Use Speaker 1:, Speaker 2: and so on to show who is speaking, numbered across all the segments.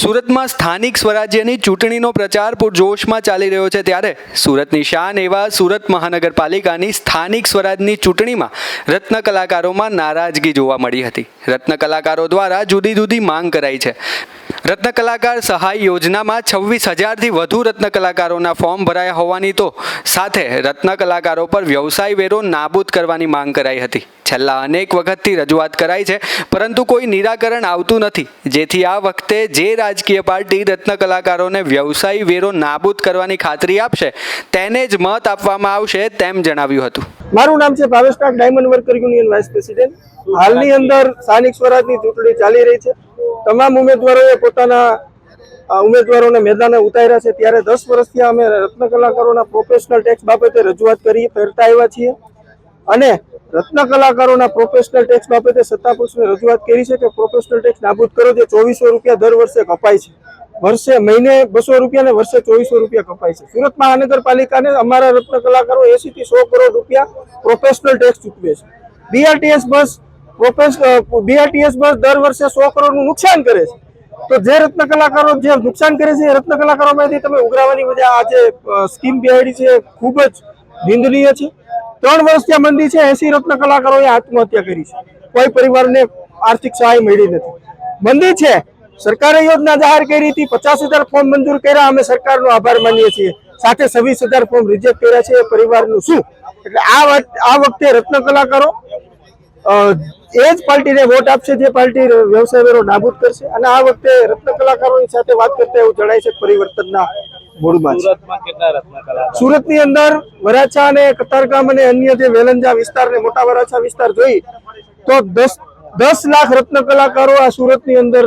Speaker 1: સુરતમાં સ્થાનિક સ્વરાજ્યની ચૂંટણીનો પ્રચાર પૂરજોશમાં ચાલી રહ્યો છે ત્યારે સુરતની શાન એવા સુરત મહાનગરપાલિકાની સ્થાનિક સ્વરાજની ચૂંટણીમાં રત્ન કલાકારોમાં નારાજગી જોવા મળી હતી। રત્ન કલાકારો દ્વારા જુદી જુદી માંગ કરાઈ છે। રત્ન કલાકાર સહાય યોજનામાં 26,000થી વધુ રત્ન કલાકારોના ફોર્મ ભરાયા હોવાની તો સાથે રત્ન કલાકારો પર વ્યવસાય વેરો નાબૂદ કરવાની માંગ કરાઈ હતી। છેલ્લા અનેક વખતથી રજૂઆત કરાઈ છે પરંતુ કોઈ નિરાકરણ આવતું નથી, જેથી આ વખતે જે રાજકીય પાર્ટી રત્ન કલાકારોને વ્યવસાય વેરો નાબૂદ કરવાની ખાતરી આપશે તેને જ મત આપવામાં આવશે તેમ જણાવ્યું હતું।
Speaker 2: મારું નામ છે Bhavesh Nag, diamond worker union vice president. હાલની અંદર સ્થાનિક સ્વરાજની ચૂંટણી ચાલી રહી છે। તમામ ઉમેદવારોએ પોતાના ઉમેદવારોને મેદાને ઉતાર્યા છે, ત્યારે 10 વર્ષથી અમે રત્ન કલાકારોના પ્રોફેશનલ ટેક્સ બાબતે રજૂઆત કરતા આવ્યા છીએ અને રત્ન કલાકારોના પ્રોફેશનલ ટેક્સ બાબતે સત્તાપક્ષને રજૂઆત કરી છે કે પ્રોફેશનલ ટેક્સ નાબૂદ કરો। જે 2400 રૂપિયા દર વર્ષે કપાય છે, વર્ષે મહિને 200 રૂપિયા ને વર્ષે 2400 રૂપિયા કપાય છે। સુરત મહાનગરપાલિકાને અમારા રત્ન કલાકારો 80 થી 100 કરોડ રૂપિયા પ્રોફેશનલ ટેક્સ ચૂકવે છે। બીઆરટીએસ બસ દર વર્ષે 100 કરોડનું નુકસાન કરે છે। તો જે રત્ન કલાકારો જે નુકસાન કરે છે એ રત્ન કલાકારોમાંથી તમે ઉઘરાવાની વજહ આ જે સ્કીમ બેહાડી છે ખૂબ જ નિંદનીય છે। 3 વર્ષ ત્યાં મંદી છે, 80 રત્ન કલાકારોએ આત્મહત્યા કરી છે, કોઈ પરિવારને આર્થિક સહાય મળી નથી। મંદી છે, સરકારે યોજના જાહેર કરી હતી, 50,000 ફોર્મ મંજૂર કર્યા, અમે સરકારનો આભાર માનીએ છીએ, સાથે 26,000 ફોર્મ રિજેક્ટ કર્યા છે, એ પરિવારનું શું? એટલે આ વખતે રત્ન કલાકારો એ જ પાર્ટીને વોટ આપશે જે પાર્ટી વ્યવસાય વેરો નાબૂદ કરશે અને આ વખતે રત્ન કલાકારોની સાથે વાત કરતા એવું જણાય છે પરિવર્તનના મૂડમાં છે। સુરતની અંદર વરાછા અને કતારગામ અને અન્ય જે વેલંજા વિસ્તાર ને મોટા વરાછા વિસ્તાર જોઈ તો 10 લાખ રત્ન કલાકારો આ સુરતની અંદર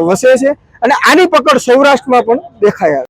Speaker 2: વસે છે અને આની પકડ સૌરાષ્ટ્રમાં પણ દેખાય।